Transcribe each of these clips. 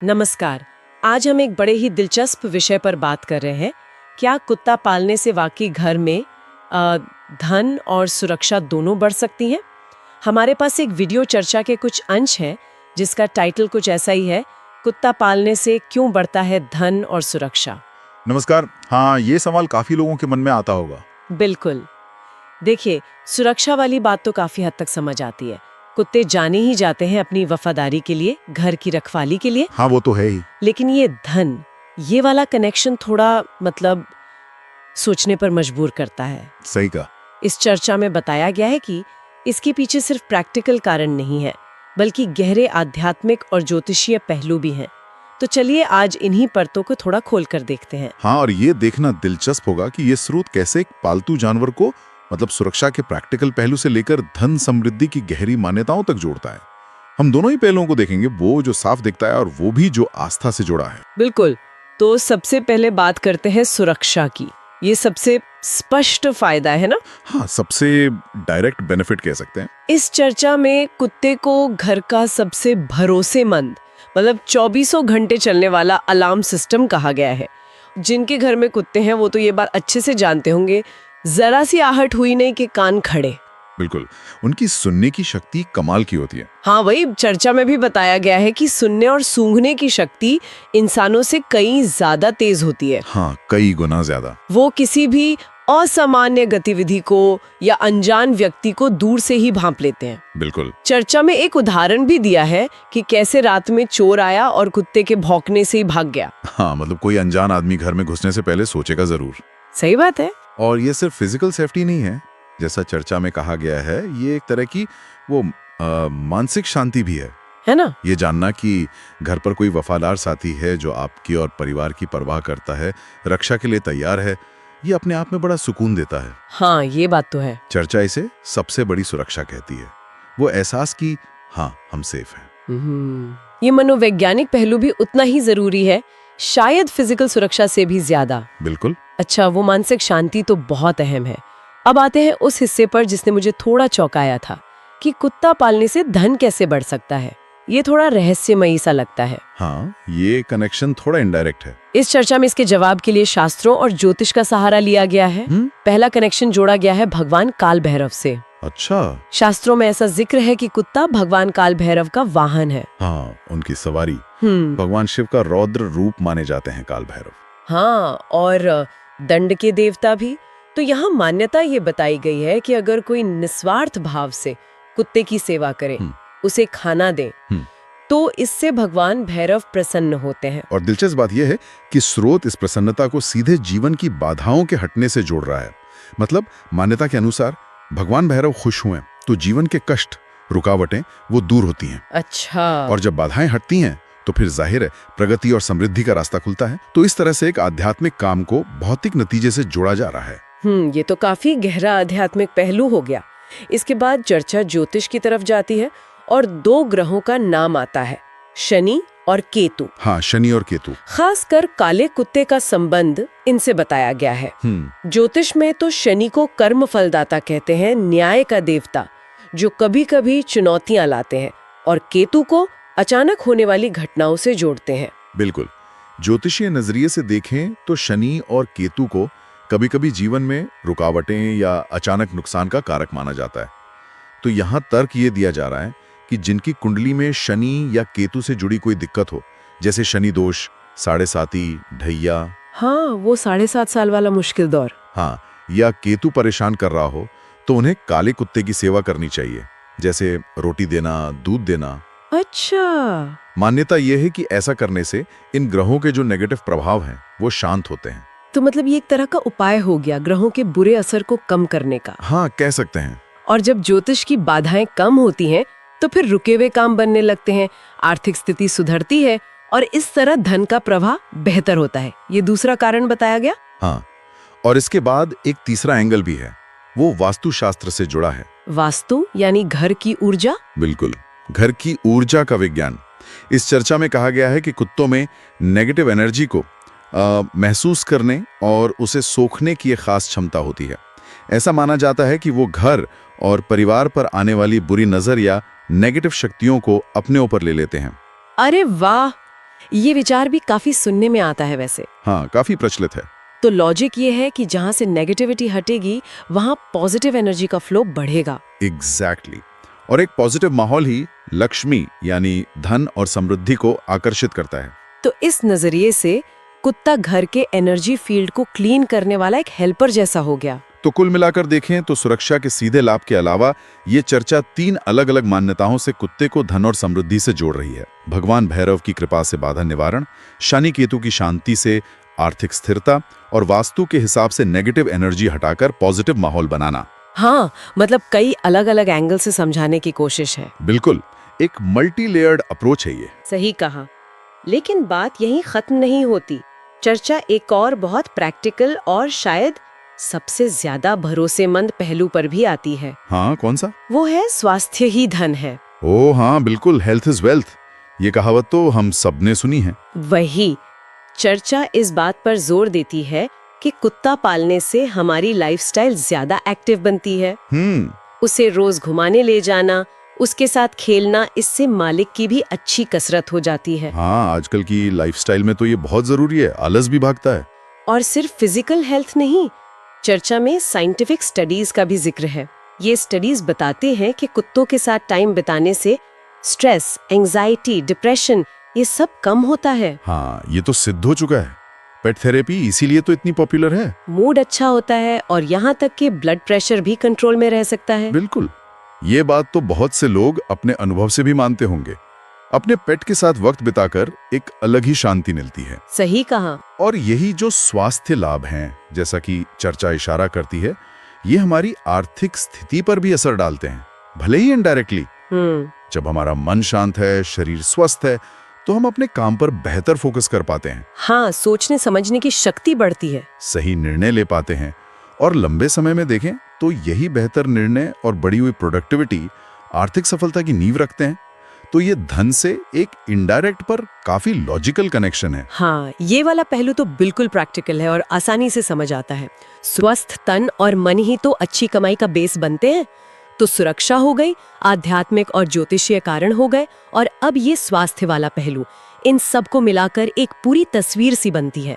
नमस्कार। आज हम एक बड़े ही दिलचस्प विषय पर बात कर रहे हैं। क्या कुत्ता पालने से वाकई घर में धन और सुरक्षा दोनों बढ़ सकती हैं? हमारे पास एक वीडियो चर्चा के कुछ अंश हैं जिसका टाइटल कुछ ऐसा ही है, कुत्ता पालने से क्यों बढ़ता है धन और सुरक्षा। नमस्कार। हाँ, ये सवाल काफी लोगों के मन में आता होगा। बिल्कुल। देखिए, सुरक्षा वाली बात तो काफी हद तक समझ आती है। कुत्ते जाने ही जाते हैं अपनी वफादारी के लिए, घर की रखवाली के लिए। हाँ, वो तो है ही। लेकिन ये धन, ये वाला कनेक्शन थोड़ा सोचने पर मजबूर करता है। सही कहा। इस चर्चा में बताया गया है कि इसके पीछे सिर्फ प्रैक्टिकल कारण नहीं है, बल्कि गहरे आध्यात्मिक और ज्योतिषीय पहलू भी हैं। तो चलिए आज इन्हीं परतों को थोड़ा खोल कर देखते हैं। हाँ, और ये देखना दिलचस्प होगा कि ये स्रोत कैसे एक पालतू जानवर को सुरक्षा के प्रैक्टिकल पहलू से लेकर धन समृद्धि की गहरी मान्यताओं तक जोड़ता है। हम दोनों ही पहलुओं को देखेंगे, वो जो साफ दिखता है और वो भी जो आस्था से जुड़ा है। बिल्कुल। तो सबसे पहले बात करते हैं सुरक्षा की। ये सबसे स्पष्ट फायदा है ना? हाँ, सबसे डायरेक्ट बेनिफिट कह सकते हैं। इस चर्चा में कुत्ते को घर का सबसे भरोसेमंद 24 घंटे चलने वाला अलार्म सिस्टम कहा गया है। जिनके घर में कुत्ते हैं वो तो ये बात अच्छे से जानते होंगे, जरा सी आहट हुई नहीं कि कान खड़े। बिल्कुल, उनकी सुनने की शक्ति कमाल की होती है। हाँ, वही चर्चा में भी बताया गया है कि सुनने और सूंघने की शक्ति इंसानों से कई ज्यादा तेज होती है। हाँ, कई गुना ज्यादा। वो किसी भी असामान्य गतिविधि को या अनजान व्यक्ति को दूर से ही भांप लेते हैं। बिल्कुल। चर्चा में एक उदाहरण भी दिया है कि कैसे रात में चोर आया और कुत्ते के भौंकने से ही भाग गया। हाँ, कोई अनजान आदमी घर में घुसने से पहले सोचेगा जरूर। सही बात है। और ये सिर्फ फिजिकल सेफ्टी नहीं है, जैसा चर्चा में कहा गया है, ये एक तरह की वो मानसिक शांति भी है ना? ये जानना कि घर पर कोई वफादार साथी है जो आपकी और परिवार की परवाह करता है, रक्षा के लिए तैयार है, ये अपने आप में बड़ा सुकून देता है। हाँ, ये बात तो है। चर्चा इसे सबसे बड़ी सुरक्षा कहती है, वो एहसास कि हाँ, हम सेफ हैं। ये मनोवैज्ञानिक पहलू भी उतना ही जरूरी है, शायद फिजिकल सुरक्षा से भी ज्यादा। बिल्कुल। अच्छा, वो मानसिक शांति तो बहुत अहम है। अब आते हैं उस हिस्से पर जिसने मुझे थोड़ा चौंकाया था कि कुत्ता पालने से धन कैसे बढ़ सकता है। ये थोड़ा रहस्यमयी सा लगता है। हाँ, ये कनेक्शन थोड़ा इनडायरेक्ट है। इस चर्चा में इसके जवाब के लिए शास्त्रों और ज्योतिष का सहारा लिया गया है। पहला कनेक्शन जोड़ा गया है भगवान काल भैरव से। अच्छा। शास्त्रों में ऐसा जिक्र है कि कुत्ता भगवान काल भैरव का वाहन है। हाँ, उनकी सवारी। भगवान शिव का रौद्र रूप माने जाते हैं काल भैरव। हाँ, और दंड के देवता भी। तो यहाँ मान्यता ये बताई गई है कि अगर कोई निस्वार्थ भाव से कुत्ते की सेवा करे, उसे खाना दे, तो इससे भगवान भैरव प्रसन्न होते हैं। और दिलचस्प बात यह है कि स्रोत इस प्रसन्नता को सीधे जीवन की बाधाओं के हटने से जोड़ रहा है। मान्यता के अनुसार भगवान भैरव खुश हुए तो जीवन के कष्ट, रुकावटें वो दूर होती हैं। अच्छा। और जब बाधाएं हटती हैं तो फिर जाहिर है प्रगति और समृद्धि का रास्ता खुलता है। तो इस तरह से एक आध्यात्मिक काम को भौतिक नतीजे से जोड़ा जा रहा है। ये तो काफी गहरा आध्यात्मिक पहलू हो गया। इसके बाद चर्चा ज्योतिष की तरफ जाती है और दो ग्रहों का नाम आता है, शनि और केतु। हाँ, शनि और केतु। खासकर काले कुत्ते का संबंध इनसे बताया गया है। ज्योतिष में तो शनि को कर्म फलदाता कहते हैं, न्याय का देवता जो कभी कभी चुनौतियां लाते हैं, और केतु को अचानक होने वाली घटनाओं से जोड़ते हैं। बिल्कुल। ज्योतिषीय नजरिए से देखें तो शनि और केतु को कभी कभी जीवन में रुकावटें या अचानक नुकसान का कारक माना जाता है। तो यहाँ तर्क ये दिया जा रहा है कि जिनकी कुंडली में शनि या केतु से जुड़ी कोई दिक्कत हो, जैसे शनि दोष, साढ़े साती, ढैया। हाँ, वो 7.5 साल वाला मुश्किल दौर। हाँ, या केतु परेशान कर रहा हो, तो उन्हें काले कुत्ते की सेवा करनी चाहिए, जैसे रोटी देना, दूध देना। अच्छा। मान्यता यह है कि ऐसा करने से इन ग्रहों के जो नेगेटिव प्रभाव हैं वो शांत होते हैं। तो ये एक तरह का उपाय हो गया ग्रहों के बुरे असर को कम करने का। हाँ, कह सकते हैं। और जब ज्योतिष की बाधाएं कम होती हैं तो फिर रुके हुए काम बनने लगते हैं, आर्थिक स्थिति सुधरती है और इस तरह धन का प्रवाह बेहतर होता है। ये दूसरा कारण बताया गया। हाँ, और इसके बाद एक तीसरा एंगल भी है, वो वास्तुशास्त्र से जुड़ा है। वास्तु यानी घर की ऊर्जा। बिल्कुल, घर की ऊर्जा का विज्ञान। इस चर्चा में कहा गया है कि कुत्तों में नेगेटिव एनर्जी को महसूस करने और उसे सोखने की एक खास क्षमता होती है। ऐसा माना जाता है कि वो घर और परिवार पर आने वाली बुरी नजर या नेगेटिव शक्तियों को अपने ऊपर ले लेते हैं। अरे वाह, ये विचार भी काफी सुनने में आता है वैसे। हाँ, काफी प्रचलित है। तो लॉजिक ये है कि जहां से नेगेटिविटी हटेगी वहां पॉजिटिव एनर्जी का फ्लो बढ़ेगा। एग्जैक्टली। और एक पॉजिटिव माहौल ही लक्ष्मी यानी धन और समृद्धि को आकर्षित करता है। तो इस नजरिए से कुत्ता घर के एनर्जी फील्ड को क्लीन करने वाला एक हेल्पर जैसा हो गया। तो कुल मिलाकर देखें तो सुरक्षा के सीधे लाभ के अलावा ये चर्चा 3 अलग-अलग मान्यताओं से कुत्ते को धन और समृद्धि से जोड़ रही है। भगवान भैरव की कृपा से बाधा निवारण, शनि केतु की शांति से आर्थिक स्थिरता और वास्तु के हिसाब से नेगेटिव एनर्जी हटाकर पॉजिटिव माहौल बनाना। हाँ, मतलब कई अलग अलग एंगल से समझाने की कोशिश है। बिल्कुल, एक मल्टी लेयर्ड अप्रोच है ये। सही कहा। लेकिन बात यहीं खत्म नहीं होती। चर्चा एक और बहुत प्रैक्टिकल और शायद सबसे ज्यादा भरोसेमंद पहलू पर भी आती है। हाँ, कौन सा? वो है स्वास्थ्य ही धन है। ओ हाँ, बिल्कुल, हेल्थ इज वेल्थ। ये कहावत तो हम सबने सुनी है। वही चर्चा इस बात पर जोर देती है कि कुत्ता पालने से हमारी लाइफस्टाइल ज्यादा एक्टिव बनती है। उसे रोज घुमाने ले जाना, उसके साथ खेलना, इससे मालिक की भी अच्छी कसरत हो जाती है। हाँ, आजकल की लाइफस्टाइल में तो ये बहुत जरूरी है, आलस भी भागता है। और सिर्फ फिजिकल हेल्थ नहीं, चर्चा में साइंटिफिक स्टडीज का भी जिक्र है। ये स्टडीज बताते हैं कि कुत्तों के साथ टाइम बिताने से स्ट्रेस, एंजाइटी, डिप्रेशन ये सब कम होता है। हाँ, ये तो सिद्ध हो चुका है। पेट थेरेपी इसीलिए तो इतनी पॉपुलर है। मूड अच्छा होता है और यहाँ तक कि ब्लड प्रेशर भी कंट्रोल में रह सकता है। बिल्कुल, ये बात तो बहुत से लोग अपने अनुभव से भी मानते होंगे। अपने पेट के साथ वक्त बिताकर एक अलग ही शांति मिलती है। सही कहा। और यही जो स्वास्थ्य लाभ हैं, जैसा कि चर्चा इशारा करती है, ये हमारी आर्थिक स्थिति पर भी असर डालते हैं, भले ही इनडायरेक्टली। जब हमारा मन शांत है, शरीर स्वस्थ है, तो हम अपने काम पर बेहतर फोकस कर पाते हैं। हाँ, सोचने समझने की शक्ति बढ़ती है, सही निर्णय ले पाते हैं, और लंबे समय में देखें तो यही बेहतर निर्णय और बढ़ी हुई प्रोडक्टिविटी आर्थिक सफलता की नींव रखते हैं। तो ये धन से एक इनडायरेक्ट पर काफी लॉजिकल कनेक्शन है। हाँ, ये वाला पहलू तो बिल्कुल प्रैक्टिकल है और आसानी से समझ आता है। स्वस्थ तन और मन ही तो अच्छी कमाई का बेस बनते हैं। तो सुरक्षा हो गई, आध्यात्मिक और ज्योतिषीय कारण हो गए, और अब ये स्वास्थ्य वाला पहलू, इन सब को मिलाकर एक पूरी तस्वीर सी बनती है।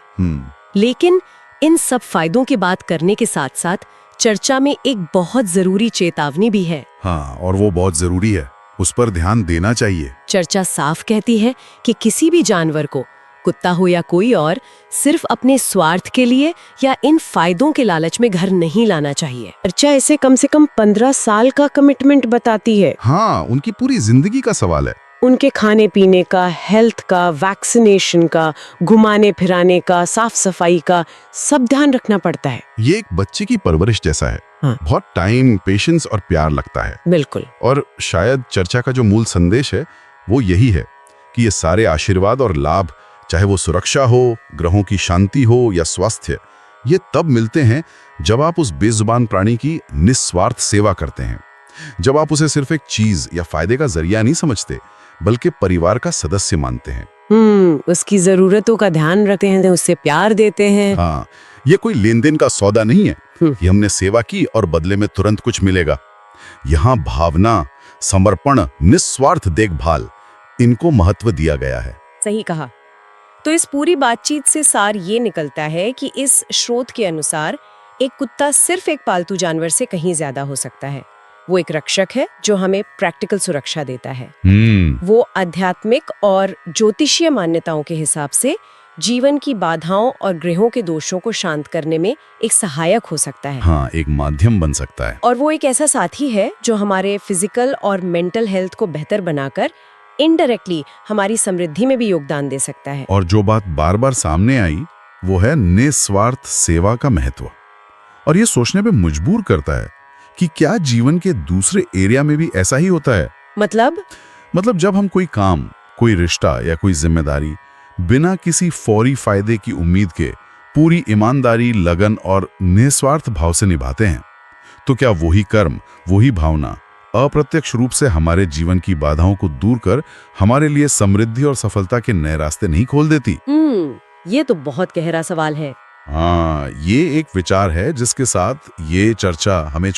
लेकिन इन सब फायदों की बात करने के साथ साथ चर्चा में एक बहुत जरूरी चेतावनी भी है। हाँ, और वो बहुत जरूरी है, उस पर ध्यान देना चाहिए। चर्चा साफ कहती है कि किसी भी जानवर को, कुत्ता हो या कोई और, सिर्फ अपने स्वार्थ के लिए या इन फायदों के लालच में घर नहीं लाना चाहिए। चर्चा इसे कम से कम 15 साल का कमिटमेंट बताती है। हाँ, उनकी पूरी जिंदगी का सवाल है। उनके खाने पीने का, हेल्थ का, वैक्सीनेशन का, घुमाने फिराने का, साफ सफाई का, सब ध्यान रखना पड़ता है। ये एक बच्चे की परवरिश जैसा है। हाँ। बहुत टाइम, पेशेंस और प्यार लगता है। बिल्कुल। और शायद चर्चा का जो मूल संदेश है वो यही है कि ये सारे आशीर्वाद और लाभ, चाहे वो सुरक्षा हो, ग्रहों की शांति हो या स्वास्थ्य, ये तब मिलते हैं जब आप उस बेजुबान प्राणी की निस्वार्थ सेवा करते हैं, जब आप उसे सिर्फ एक चीज या फायदे का जरिया नहीं समझते बल्कि परिवार का सदस्य मानते हैं। उसकी जरूरतों का ध्यान रखते हैं, उससे प्यार देते हैं। हाँ, ये कोई लेन देन का सौदा नहीं है कि हमने सेवा की और बदले में तुरंत कुछ मिलेगा। यहाँ भावना, समर्पण, निस्वार्थ देखभाल, इनको महत्व दिया गया है। सही कहा। तो इस पूरी बातचीत से सार ये निकलता है कि इस स्रोत के अनुसार एक कुत्ता सिर्फ एक पालतू जानवर से कहीं ज्यादा हो सकता है। वो एक रक्षक है जो हमें प्रैक्टिकल सुरक्षा देता है। वो आध्यात्मिक और ज्योतिषीय मान्यताओं के हिसाब से जीवन की बाधाओं और ग्रहों के दोषों को शांत करने में एक सहायक हो सकता है। हाँ, एक माध्यम बन सकता है। और वो एक ऐसा साथी है जो हमारे फिजिकल और मेंटल हेल्थ को बेहतर बनाकर इनडायरेक्टली हमारी समृद्धि में भी योगदान दे सकता है। और जो बात बार बार सामने आई वो है निस्वार्थ सेवा का महत्व। और ये सोचने पे मजबूर करता है कि क्या जीवन के दूसरे एरिया में भी ऐसा ही होता है। मतलब जब हम कोई काम, कोई रिश्ता या कोई जिम्मेदारी बिना किसी फौरी फायदे की उम्मीद के पूरी ईमानदारी, लगन और निस्वार्थ भाव से निभाते हैं, तो क्या वही कर्म, वही भावना अप्रत्यक्ष रूप से हमारे जीवन की बाधाओं को दूर कर हमारे लिए समृद्धि और सफलता के नए रास्ते नहीं खोल देती? ये तो बहुत गहरा सवाल है। हाँ, ये एक विचार है जिसके साथ ये चर्चा हमें